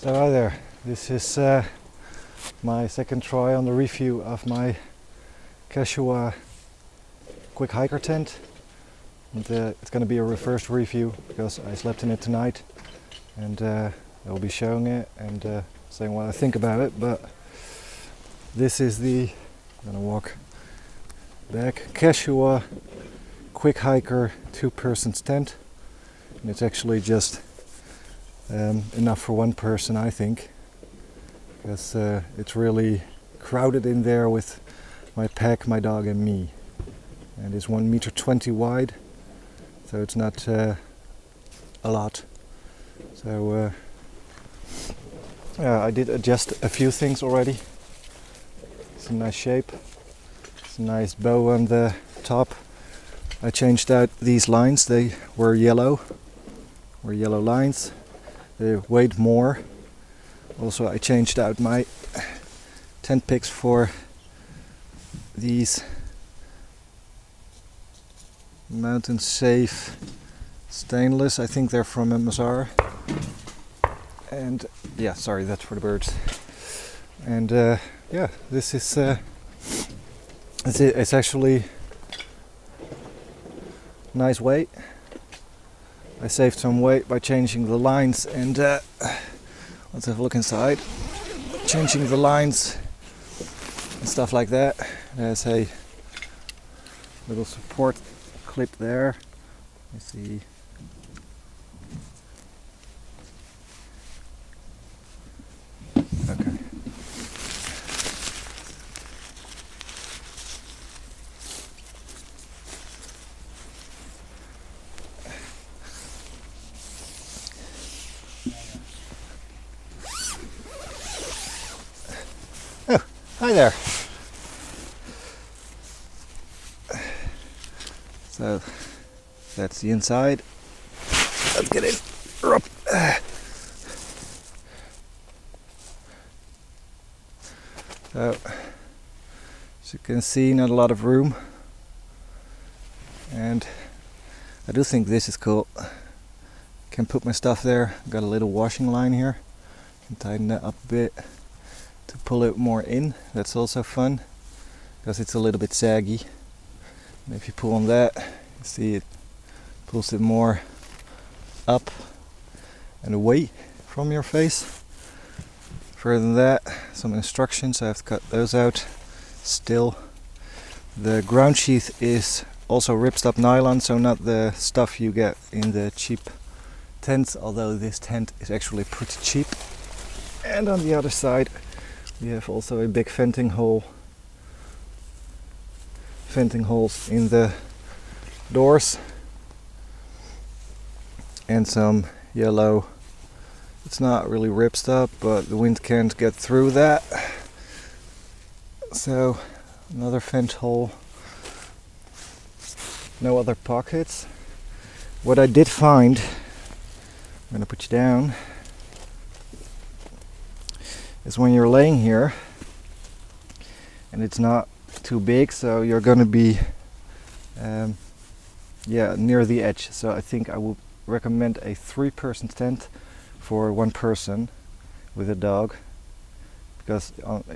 So hi there, this is my second try on the review of my Quechua Quick Hiker tent. And, it's going to be a reverse review because I slept in it tonight, and I'll be showing it and saying what I think about it. But this is the, I'm going to walk back, Quechua Quick Hiker 2-person tent, and it's actually just enough for one person, I think, because it's really crowded in there with my pack, my dog and me. And it's 1.20 m wide, so it's not a lot. So yeah, I did adjust a few things already. It's a nice shape, it's a nice bow on the top. I changed out these lines, they were yellow lines. They weighed more. Also, I changed out my tent pegs for these mountain safe stainless. I think they're from MSR. And yeah, sorry, that's for the birds. And yeah, this is it's actually nice weight. I saved some weight by changing the lines, and let's have a look inside. Changing the lines and stuff like that. There's a little support clip there. You see. Okay. Oh, hi there. So that's the inside. Let's get in. So as you can see, not a lot of room, and I do think this is cool. Can put my stuff there. Got a little washing line here. Can tighten that up a bit to pull it more in. That's also fun because it's a little bit saggy. And if you pull on that, you see it pulls it more up and away from your face. Further than that, some instructions, I have to cut those out still. The ground sheath is also ripped up nylon, so not the stuff you get in the cheap tents, although this tent is actually pretty cheap. And on the other side we have also a big venting holes in the doors, and some yellow. It's not really ripped up, but the wind can't get through that. So another vent hole. No other pockets. What I did find, I'm gonna put you down, is when you're laying here and it's not too big, so you're gonna be yeah, near the edge. So I think I would recommend a 3-person tent for one person with a dog, because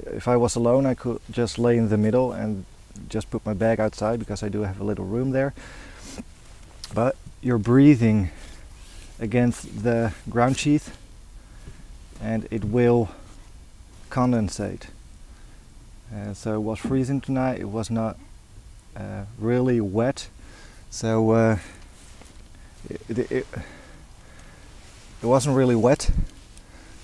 if I was alone I could just lay in the middle and just put my bag outside, because I do have a little room there. But you're breathing against the ground sheath and it will condensate. So it was freezing tonight. It was not really wet, so it wasn't really wet.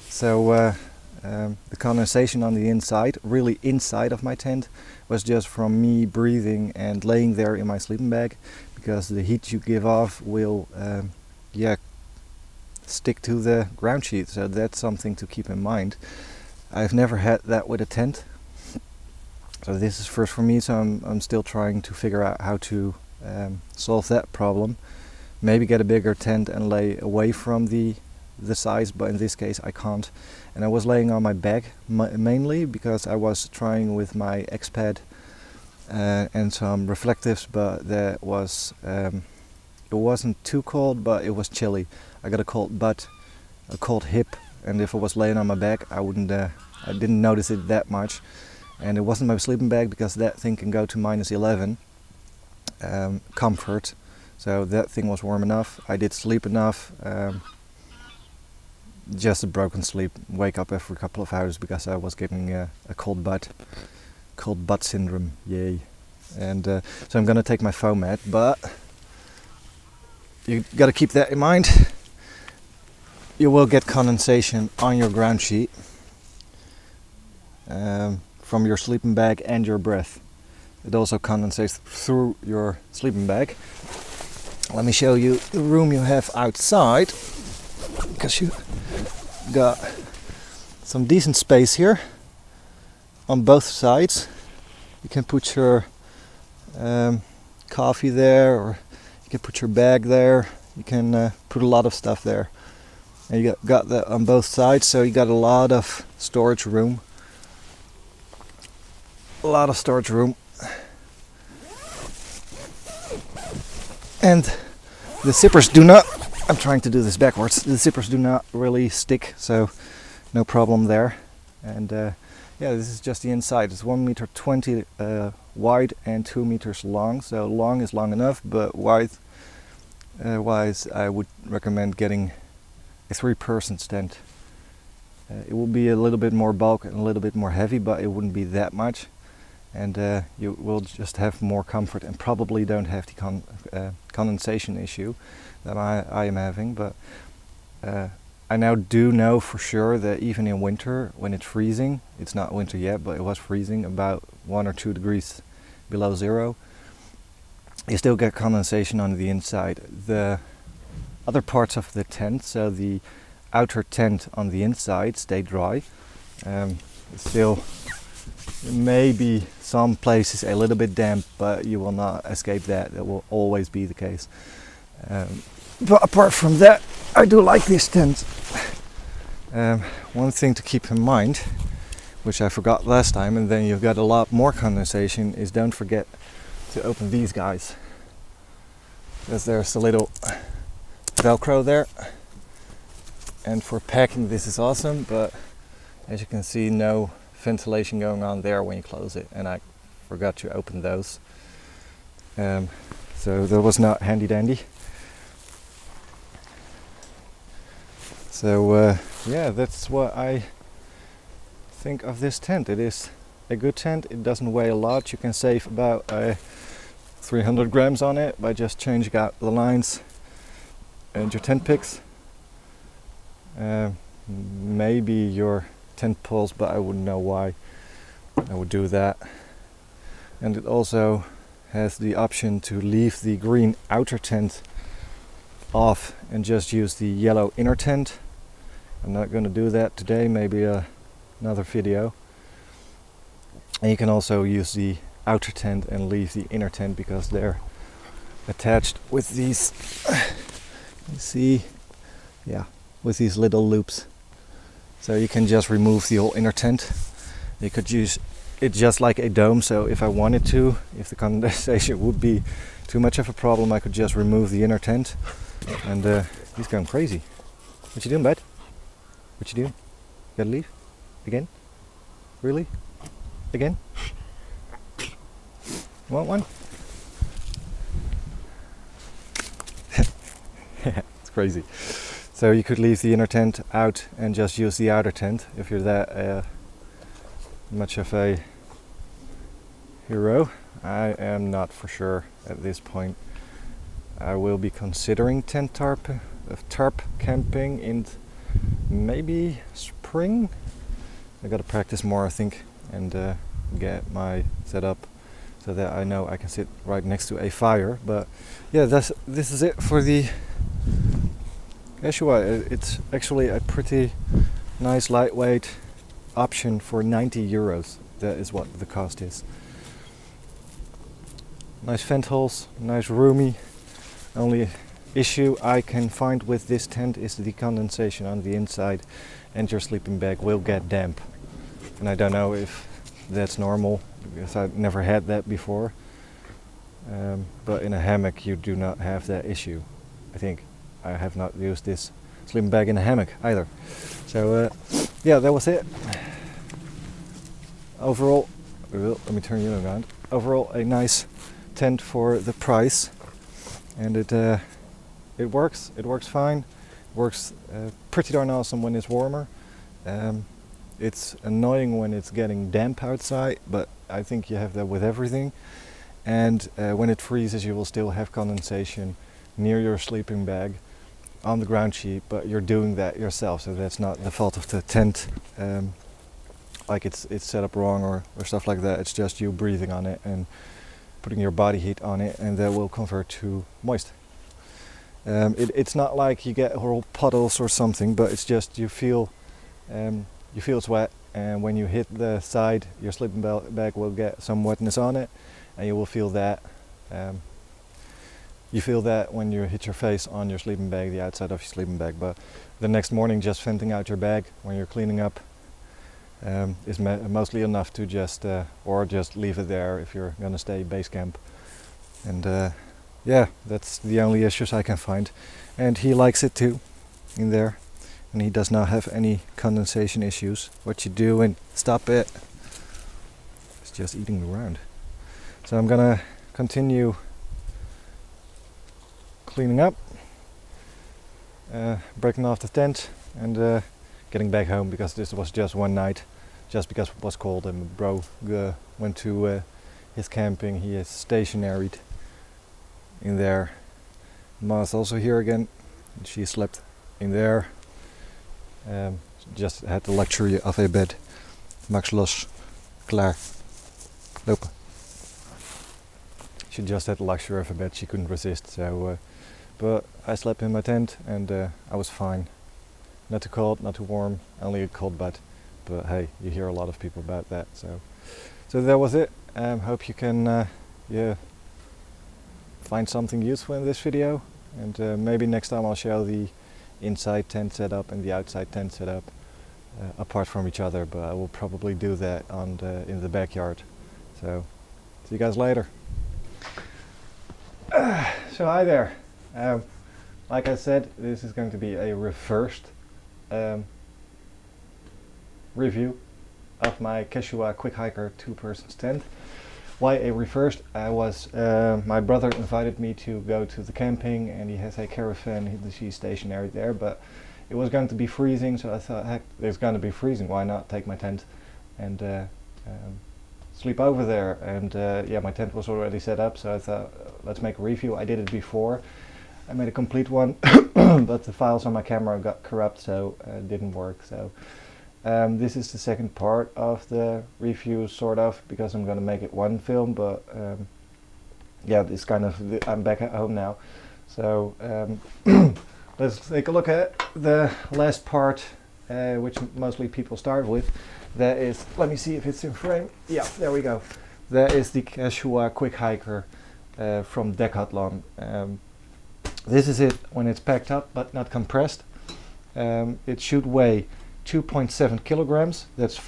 So the condensation on the inside, really inside of my tent, was just from me breathing and laying there in my sleeping bag, because the heat you give off will yeah, stick to the ground sheet. So that's something to keep in mind. I've never had that with a tent, so this is first for me, so I'm still trying to figure out how to solve that problem. Maybe get a bigger tent and lay away from the size, but in this case I can't. And I was laying on my back mainly because I was trying with my X-Pad and some reflectives, but that was it wasn't too cold, but it was chilly. I got a cold butt, a cold hip, and if I was laying on my back, I didn't notice it that much. And it wasn't my sleeping bag, because that thing can go to -11 comfort. So that thing was warm enough. I did sleep enough. Just a broken sleep. Wake up every couple of hours because I was getting a cold butt syndrome. Yay! And so I'm gonna take my foam mat, but you got to keep that in mind. You will get condensation on your ground sheet from your sleeping bag and your breath. It also condensates through your sleeping bag. Let me show you the room you have outside, because you got some decent space here on both sides. You can put your coffee there, or you can put your bag there. You can put a lot of stuff there. And you got that on both sides, so you got a lot of storage room. A lot of storage room. And the zippers do not, I'm trying to do this backwards, the zippers do not really stick, so no problem there. And yeah, this is just the inside. It's 1.20 meters wide and 2 meters long, so long is long enough, but wise I would recommend getting a 3-person tent. It will be a little bit more bulk and a little bit more heavy, but it wouldn't be that much. And you will just have more comfort and probably don't have the condensation issue that I am having. But I now do know for sure that even in winter, when it's freezing, it's not winter yet, but it was freezing, about 1 or 2 degrees below zero, you still get condensation on the inside. The other parts of the tent, so the outer tent on the inside, stay dry. Still, maybe some places a little bit damp, but you will not escape that. That will always be the case. But apart from that, I do like this tent. One thing to keep in mind, which I forgot last time, and then you've got a lot more condensation, is don't forget to open these guys. Because there's a little Velcro there. And for packing this is awesome, but as you can see, no ventilation going on there when you close it, and I forgot to open those. So that was not handy dandy. So yeah, that's what I think of this tent. It is a good tent. It doesn't weigh a lot. You can save about 300 grams on it by just changing out the lines and your tent picks. Maybe your tent poles, but I wouldn't know why I would do that. And it also has the option to leave the green outer tent off and just use the yellow inner tent. I'm not going to do that today, maybe another video. And you can also use the outer tent and leave the inner tent, because they're attached with these you see, yeah, with these little loops. So you can just remove the whole inner tent. You could use it just like a dome, so if I wanted to, if the condensation would be too much of a problem, I could just remove the inner tent. And he's going crazy. What you doing, bud? What you doing? You gotta leave? Again? Really? Again? Want one? It's crazy. So you could leave the inner tent out and just use the outer tent if you're that much of a hero. I am not for sure at this point. I will be considering tarp camping in maybe spring. I gotta practice more, I think, and get my setup so that I know I can sit right next to a fire. But yeah, this is it for the Quechua. It's actually a pretty nice lightweight option for 90 euros. That is what the cost is. Nice vent holes, nice roomy. Only issue I can find with this tent is the condensation on the inside, and your sleeping bag will get damp. And I don't know if that's normal, because I've never had that before. But in a hammock you do not have that issue, I think. I have not used this sleeping bag in a hammock either. So yeah, that was it. Overall, let me turn you around. Overall, a nice tent for the price, and it works. It works fine. It works pretty darn awesome when it's warmer. It's annoying when it's getting damp outside, but I think you have that with everything. And when it freezes, you will still have condensation near your sleeping bag on the ground sheet, but you're doing that yourself, so that's not the fault of the tent, like it's set up wrong or stuff like that. It's just you breathing on it and putting your body heat on it, and that will convert to moist. It's not like you get whole puddles or something, but it's just you feel it's wet, and when you hit the side, your sleeping bag will get some wetness on it, and you will feel that. You feel that when you hit your face on your sleeping bag, the outside of your sleeping bag. But the next morning, just venting out your bag when you're cleaning up is mostly enough to just or just leave it there if you're gonna stay base camp. And yeah, that's the only issues I can find. And he likes it too in there, and he does not have any condensation issues. What you do and stop it. It's just eating around. So I'm gonna continue cleaning up, breaking off the tent, and getting back home, because this was just one night, just because it was cold and bro went to his camping. He is stationaried in there. Ma's also here again, and she slept in there. Just had the luxury of a bed. Max los, klaar, lopen. She just had the luxury of a bed, she couldn't resist. So, but I slept in my tent, and I was fine. Not too cold, not too warm, only a cold bed. But hey, you hear a lot of people about that. So that was it. Hope you can yeah, find something useful in this video, and maybe next time I'll show the inside tent setup and the outside tent setup apart from each other. But I will probably do that in the backyard. So see you guys later. So hi there. Like I said, this is going to be a reversed review of my Quechua QUICK HIKER 2-person tent. Why a reversed? My brother invited me to go to the camping, and he has a caravan. He's stationary there, but it was going to be freezing, so I thought, heck, it's going to be freezing. Why not take my tent and sleep over there? And yeah, my tent was already set up, so I thought, let's make a review. I did it before. I made a complete one, but the files on my camera got corrupt, so it didn't work. So this is the second part of the review, sort of, because I'm going to make it one film. But yeah, it's kind of, I'm back at home now. So let's take a look at the last part, which mostly people start with. That is, let me see if it's in frame. Yeah, there we go. That is the Quechua QUICK HIKER from Decathlon. This is it when it's packed up but not compressed. It should weigh 2.7 kilograms. That's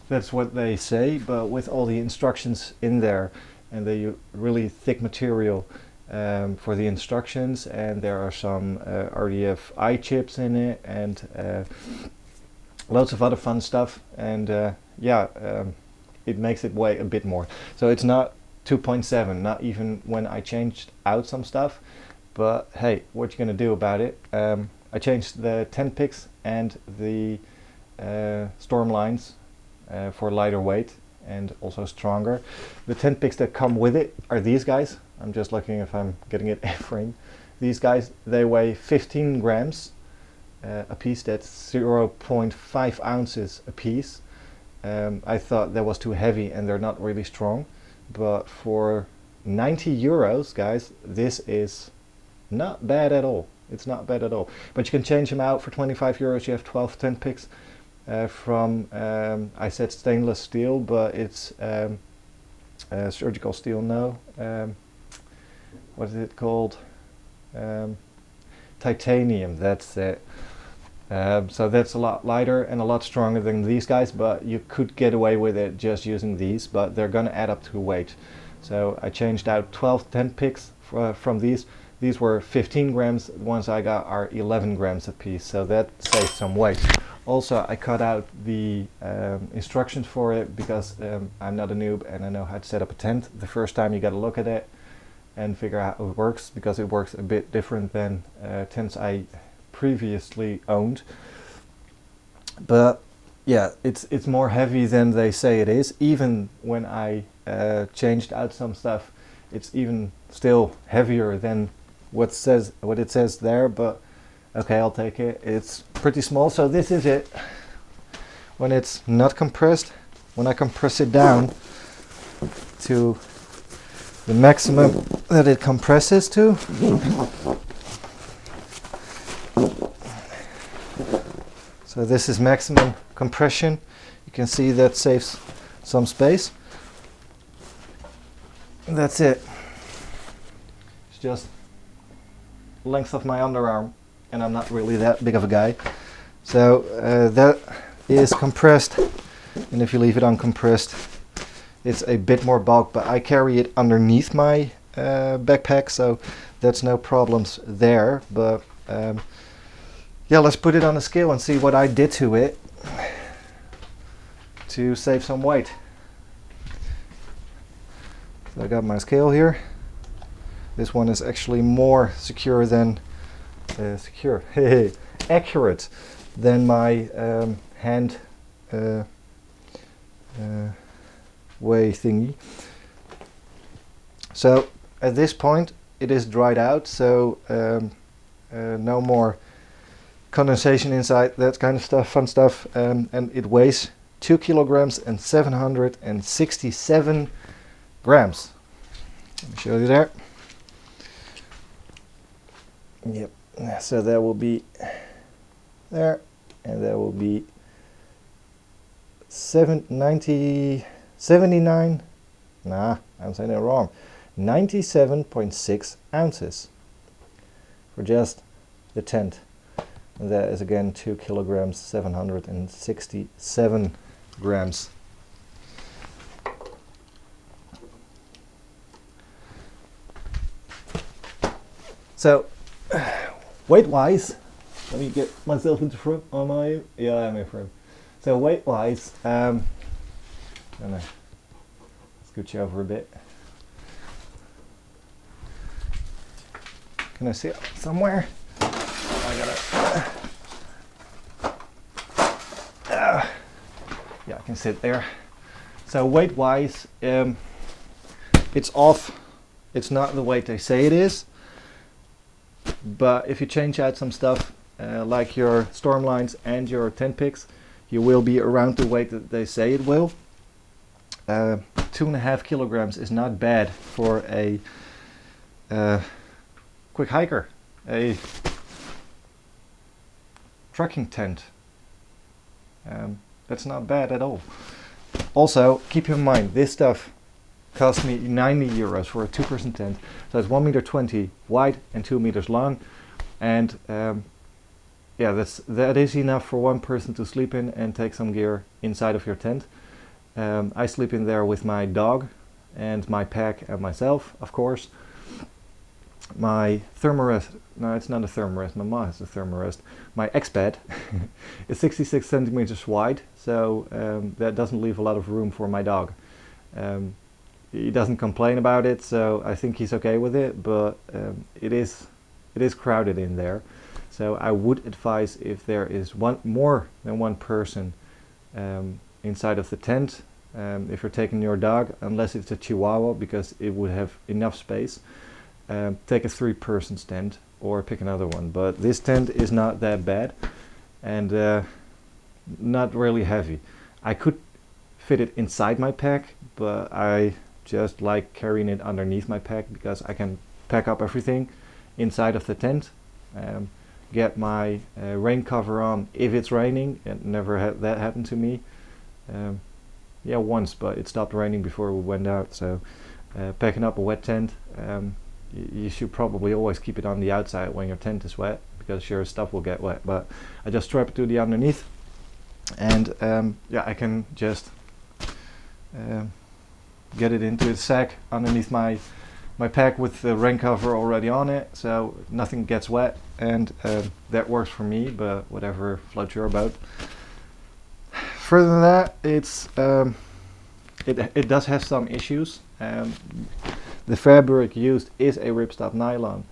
that's what they say, but with all the instructions in there, and the really thick material for the instructions, and there are some RDFI chips in it, and loads of other fun stuff, and yeah, it makes it weigh a bit more. So it's not 2.7, not even when I changed out some stuff. But hey, what you gonna do about it? I changed the tent picks and the storm lines for lighter weight and also stronger. The tent picks that come with it are these guys. I'm just looking if I'm getting it in frame. These guys, they weigh 15 grams a piece. That's 0.5 ounces a piece. I thought that was too heavy, and they're not really strong. But for 90 euros, guys, this is not bad at all. It's not bad at all. But you can change them out for 25 euros. You have 12 tent picks from, I said stainless steel, but it's surgical steel, no. What is it called? Titanium, that's it. So that's a lot lighter and a lot stronger than these guys, but you could get away with it just using these, but they're gonna add up to weight. So I changed out 12 tent picks from these These were 15 grams, the ones I got are 11 grams a piece, so that saves some weight. Also, I cut out the instructions for it because I'm not a noob and I know how to set up a tent. The first time you got to look at it and figure out how it works, because it works a bit different than tents I previously owned. But yeah, it's more heavy than they say it is. Even when I changed out some stuff, it's even still heavier than what it says there, but okay, I'll take it. It's pretty small, so this is it when it's not compressed. When I compress it down to the maximum that it compresses to, so this is maximum compression. You can see that saves some space. And that's it. It's just length of my underarm, and I'm not really that big of a guy. So that is compressed, and if you leave it uncompressed, it's a bit more bulk, but I carry it underneath my backpack, so that's no problems there. But yeah, let's put it on a scale and see what I did to it to save some weight. So I got my scale here. This one is actually more secure than accurate than my hand weigh thingy. So at this point it is dried out, so no more condensation inside, that kind of stuff, fun stuff, and it weighs 2 kilograms and 767 grams. Let me show you there. Yep, so that will be there, and that will be 79, nah, I'm saying it wrong, 97.6 ounces for just the tent. And that is again 2 kilograms 767 grams. So weight wise, let me get myself into frame. Am I? Yeah, I'm in frame. So weight wise, I'm gonna scooch you over a bit. Can I see it somewhere? I gotta. Yeah, I can sit there. So weight wise, it's off. It's not the weight they say it is. But if you change out some stuff like your storm lines and your tent picks, you will be around the weight that they say it will. 2.5 kilograms is not bad for a quick hiker, a trekking tent. That's not bad at all. Also, keep in mind, this stuff cost me 90 euros for a 2-person tent. So it's 1.20 meters wide and 2 meters long. And yeah, that is enough for one person to sleep in and take some gear inside of your tent. I sleep in there with my dog and my pack and myself, of course. My thermarest, no, it's not a thermarest, my mom has a thermarest. My X-bed is 66 centimeters wide, so that doesn't leave a lot of room for my dog. He doesn't complain about it, so I think he's okay with it, but it is crowded in there. So I would advise, if there is more than one person inside of the tent, if you're taking your dog, unless it's a Chihuahua, because it would have enough space, take a 3-person tent or pick another one. But this tent is not that bad and not really heavy. I could fit it inside my pack, but I just like carrying it underneath my pack because I can pack up everything inside of the tent, get my rain cover on if it's raining. It never had that happen to me. Yeah, once, but it stopped raining before we went out. So packing up a wet tent, you should probably always keep it on the outside when your tent is wet, because your stuff will get wet. But I just strap it to the underneath, and yeah, I can just get it into the sack underneath my my pack with the rain cover already on it, so nothing gets wet, and that works for me, but whatever floats your boat. Further than that, it does have some issues. The fabric used is a ripstop nylon,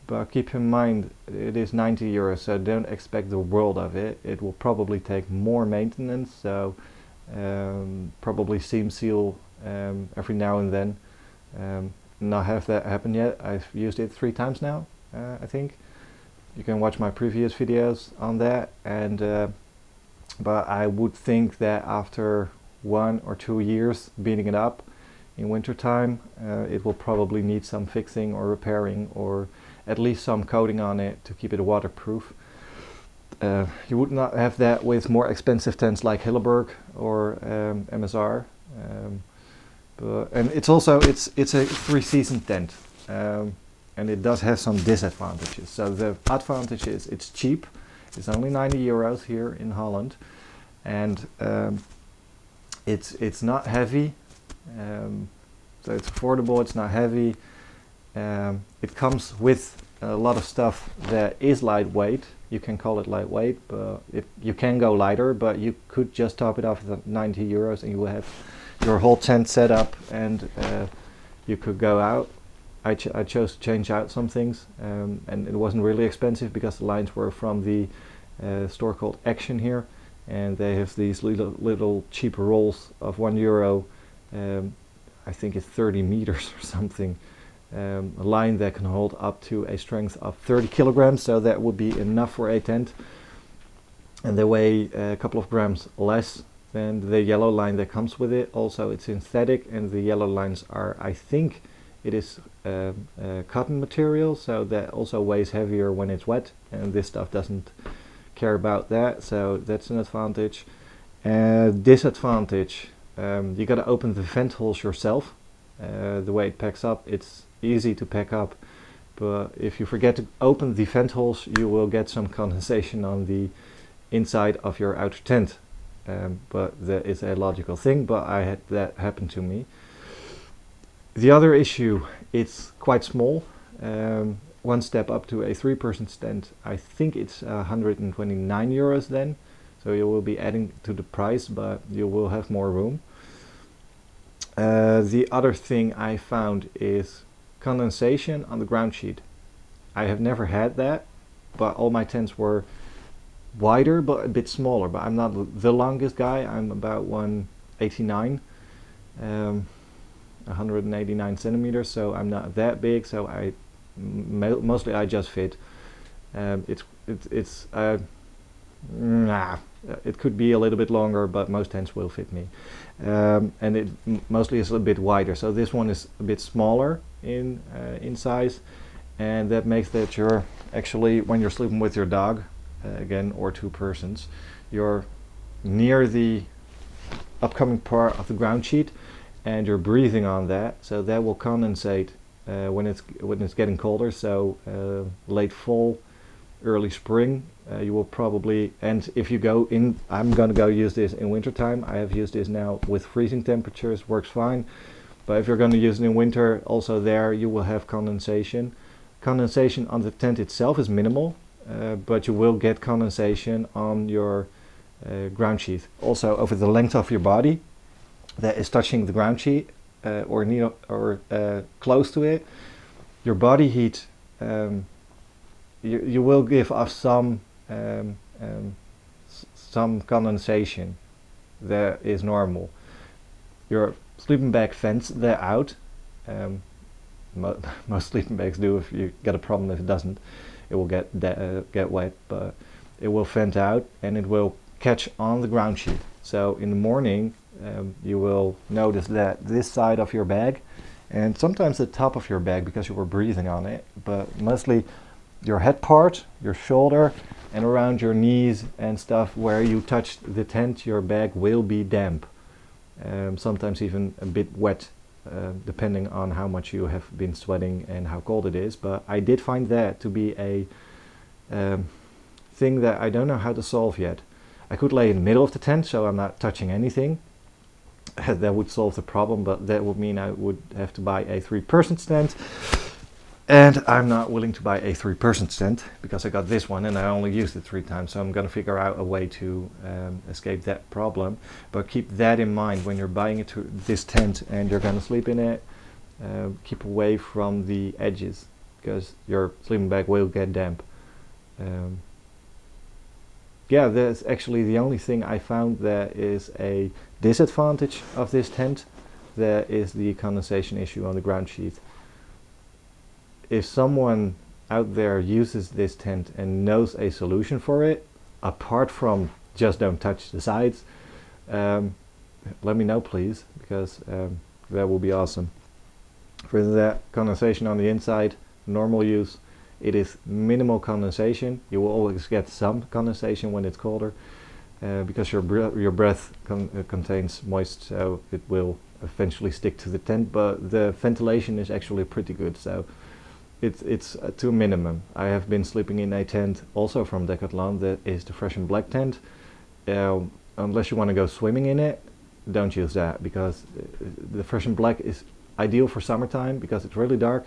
but keep in mind it is 90 euros, so don't expect the world of it. It will probably take more maintenance, so probably seam seal every now and then. Not have that happen yet. I've used it 3 times now, I think. You can watch my previous videos on that, and but I would think that after 1 or 2 years beating it up in winter time, it will probably need some fixing or repairing, or at least some coating on it to keep it waterproof. You would not have that with more expensive tents like Hilleberg or MSR. And it's also it's a 3-season tent, and it does have some disadvantages. So the advantage is it's cheap. It's only 90 euros here in Holland, and it's not heavy. So it's affordable. It's not heavy. It comes with a lot of stuff that is lightweight. You can call it lightweight, but you can go lighter. But you could just top it off at 90 euros, and you will have your whole tent set up, and you could go out. I chose to change out some things, and it wasn't really expensive because the lines were from the store called Action here, and they have these little cheap rolls of €1. I think it's 30 meters or something. A line that can hold up to a strength of 30 kilograms, so that would be enough for a tent, and they weigh a couple of grams less than the yellow line that comes with it. Also, it's synthetic, and the yellow lines are, I think it is cotton material, so that also weighs heavier when it's wet, and this stuff doesn't care about that, so that's an advantage. Disadvantage, you gotta open the vent holes yourself. The way it packs up, it's easy to pack up, but if you forget to open the vent holes, you will get some condensation on the inside of your outer tent. But that is a logical thing, but I had that happen to me. The other issue, it's quite small. One step up to a 3-person tent, I think it's 129 euros then, so you will be adding to the price, but you will have more room. The other thing I found is condensation on the ground sheet. I have never had that, but all my tents were wider but a bit smaller, but I'm not the longest guy. I'm about 189, 189 centimeters, so I'm not that big, so I mostly I just fit. It could be a little bit longer, but most tents will fit me, and it mostly is a bit wider, so this one is a bit smaller in size, and that makes that you're actually, when you're sleeping with your dog, again, or 2 persons, you're near the upcoming part of the ground sheet, and you're breathing on that, so that will condensate when it's getting colder. So late fall, early spring, you will probably, and if you go in, I'm gonna go use this in winter time. I have used this now with freezing temperatures, works fine, but if you're going to use it in winter, also there you will have condensation. Condensation on the tent itself is minimal, but you will get condensation on your ground sheet. Also over the length of your body that is touching the ground sheet, or near or close to it, your body heat, you will give off some condensation that is normal. Your sleeping bag vents that out. Most sleeping bags do. If you get a problem, if it doesn't, it will get wet, but it will vent out and it will catch on the ground sheet. So in the morning, you will notice that this side of your bag, and sometimes the top of your bag because you were breathing on it, but mostly your head part, your shoulder, and around your knees and stuff where you touched the tent, your bag will be damp. Sometimes even a bit wet, depending on how much you have been sweating and how cold it is. But I did find that to be a thing that I don't know how to solve yet. I could lay in the middle of the tent, so I'm not touching anything. that would solve the problem, but that would mean I would have to buy a 3-person tent, and I'm not willing to buy a 3-person tent because I got this one and I only used it 3 times, so I'm gonna figure out a way to escape that problem. But keep that in mind when you're buying this tent and you're gonna sleep in it. Keep away from the edges because your sleeping bag will get damp. Yeah, that's actually the only thing I found that is a disadvantage of this tent. That is the condensation issue on the ground sheet. If someone out there uses this tent and knows a solution for it, apart from just don't touch the sides, let me know please, because that will be awesome. For that condensation on the inside, normal use, it is minimal condensation. You will always get some condensation when it's colder, because your breath contains moist, so it will eventually stick to the tent, but the ventilation is actually pretty good, so it's to a minimum. I have been sleeping in a tent also from Decathlon that is the Fresh and Black tent. Unless you want to go swimming in it, don't use that, because the Fresh and Black is ideal for summertime because it's really dark,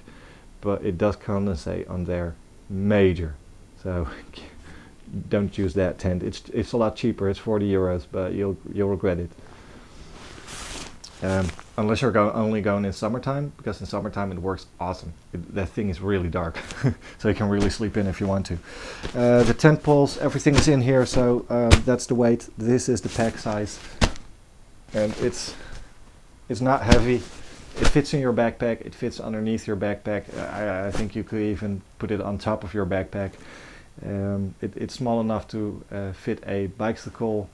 but it does condensate on there major, so don't use that tent. It's a lot cheaper, it's 40 euros, but you'll regret it. Unless you're only going in summertime, because in summertime it works awesome. That thing is really dark, so you can really sleep in if you want to. The tent poles, everything is in here, so that's the weight. This is the pack size, and it's not heavy. It fits in your backpack, it fits underneath your backpack. I think you could even put it on top of your backpack. It's small enough to fit a bicycle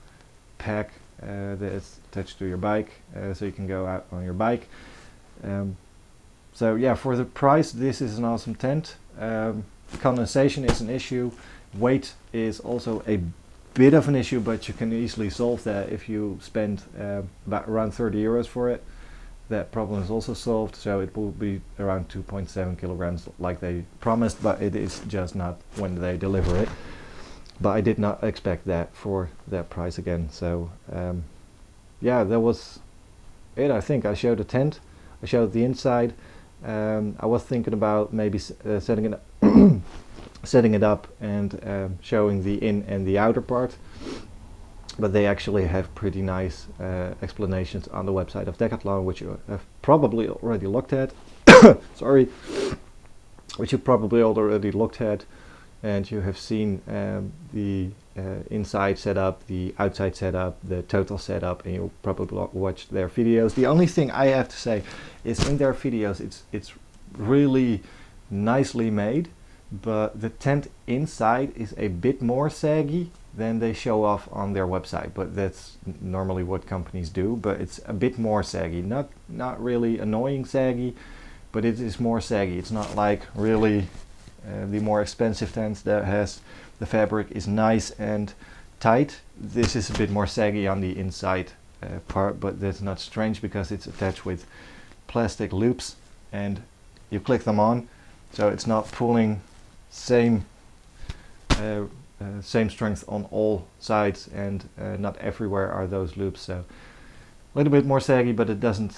pack that is attached to your bike, so you can go out on your bike. So yeah, for the price, this is an awesome tent. Condensation is an issue. Weight is also a bit of an issue, but you can easily solve that if you spend around 30 euros for it. That problem is also solved, so it will be around 2.7 kilograms like they promised, but it is just not when they deliver it. But I did not expect that for that price again. So yeah, that was it. I think I showed the tent, I showed the inside. I was thinking about maybe setting it up and showing the in and the outer part, but they actually have pretty nice explanations on the website of Decathlon, which you have probably already looked at. Sorry, which you probably already looked at, and you have seen the inside setup, the outside setup, the total setup, and you'll probably watch their videos. The only thing I have to say is in their videos it's really nicely made, but the tent inside is a bit more saggy than they show off on their website, but that's normally what companies do. But it's a bit more saggy, not really annoying saggy, but it is more saggy. It's not like really the more expensive tents that has the fabric is nice and tight. This is a bit more saggy on the inside part, but that's not strange because it's attached with plastic loops and you click them on, so it's not pulling same strength on all sides, and not everywhere are those loops. So a little bit more saggy, but it doesn't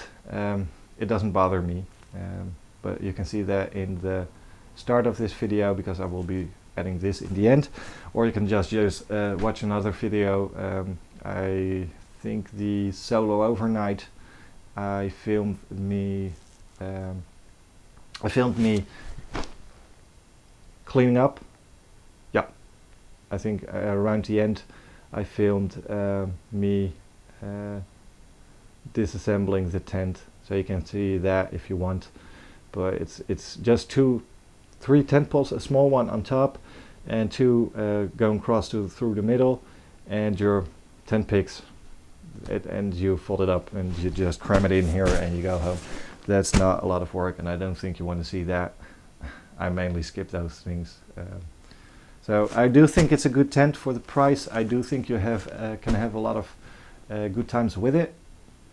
bother me. But you can see that in the start of this video, because I will be adding this in the end, or you can just watch another video. I think the solo overnight I filmed me cleaning up. Yeah, I think around the end I filmed me disassembling the tent, so you can see that if you want. But it's just 3 tent poles, a small one on top and 2 going across through the middle, and your tent pegs, and you fold it up and you just cram it in here and you go home. That's not a lot of work, and I don't think you want to see that. I mainly skip those things. So I do think it's a good tent for the price. I do think you can have a lot of good times with it.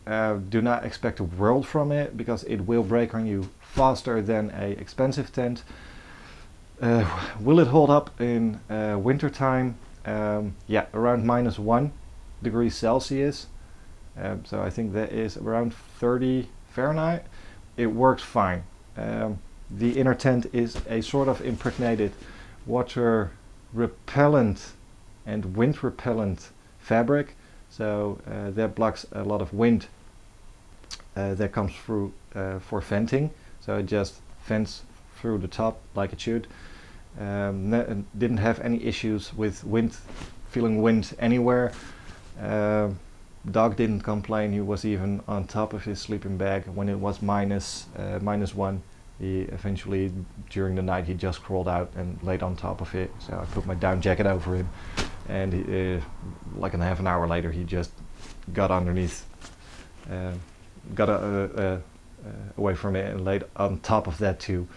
Do not expect a world from it, because it will break on you faster than a expensive tent. Will it hold up in winter time? Yeah, around -1 degrees Celsius. So I think that is around 30 Fahrenheit. It works fine. The inner tent is a sort of impregnated water repellent and wind repellent fabric, so that blocks a lot of wind that comes through for venting, so it just vents through the top like it should. Didn't have any issues with feeling wind anywhere. Dog didn't complain. He was even on top of his sleeping bag when it was -1. He eventually, during the night, he just crawled out and laid on top of it. So I put my down jacket over him, and like a half an hour later, he just got underneath, got away from it and laid on top of that too.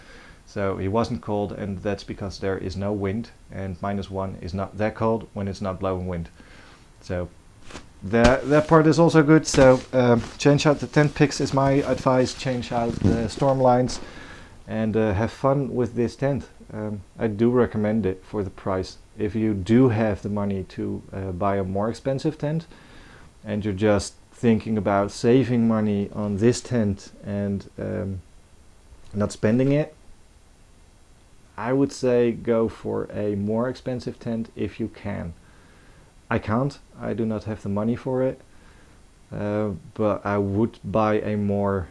So he wasn't cold, and that's because there is no wind, and -1 is not that cold when it's not blowing wind. So that part is also good. So change out the tent picks is my advice. Change out the storm lines, and have fun with this tent. I do recommend it for the price. If you do have the money to buy a more expensive tent, and you're just thinking about saving money on this tent and not spending it, I would say go for a more expensive tent if you can. I can't. I do not have the money for it, but I would buy a more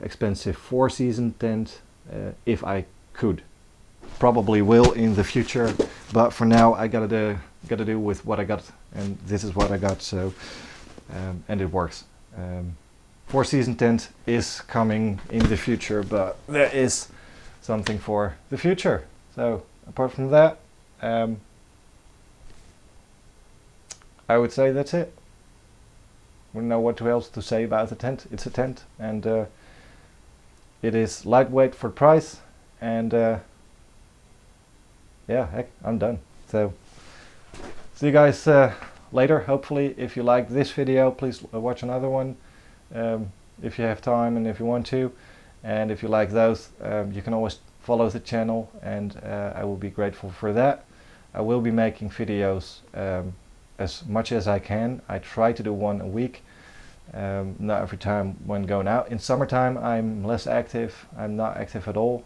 expensive 4-season tent if I could. Probably will in the future, but for now I gotta do with what I got, and this is what I got. So and it works. 4-season tent is coming in the future, but there is something for the future. So apart from that, I would say that's it. Wouldn't know what else to say about the tent. It's a tent, and it is lightweight for price, and yeah, heck, I'm done. So see you guys later. Hopefully, if you like this video, please watch another one if you have time and if you want to. And if you like those, you can always follow the channel, and I will be grateful for that. I will be making videos as much as I can. I try to do one a week, not every time when going out. In summertime I'm less active. I'm not active at all.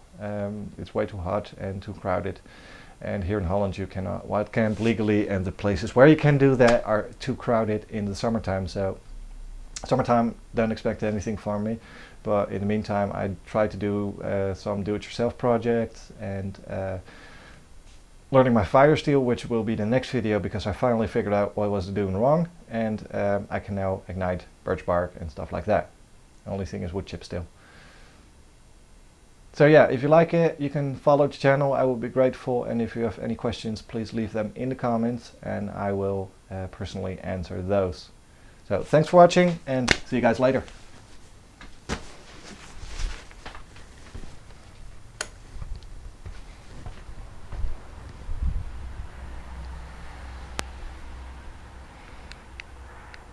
It's way too hot and too crowded, and here in Holland you cannot wild camp legally, and the places where you can do that are too crowded in the summertime. So summertime, don't expect anything from me, but in the meantime I try to do some do-it-yourself projects, and learning my fire steel, which will be the next video, because I finally figured out what I was doing wrong, and I can now ignite birch bark and stuff like that. The only thing is wood chip still. So yeah, if you like it, you can follow the channel. I will be grateful, and if you have any questions, please leave them in the comments, and I will personally answer those. So thanks for watching, and see you guys later.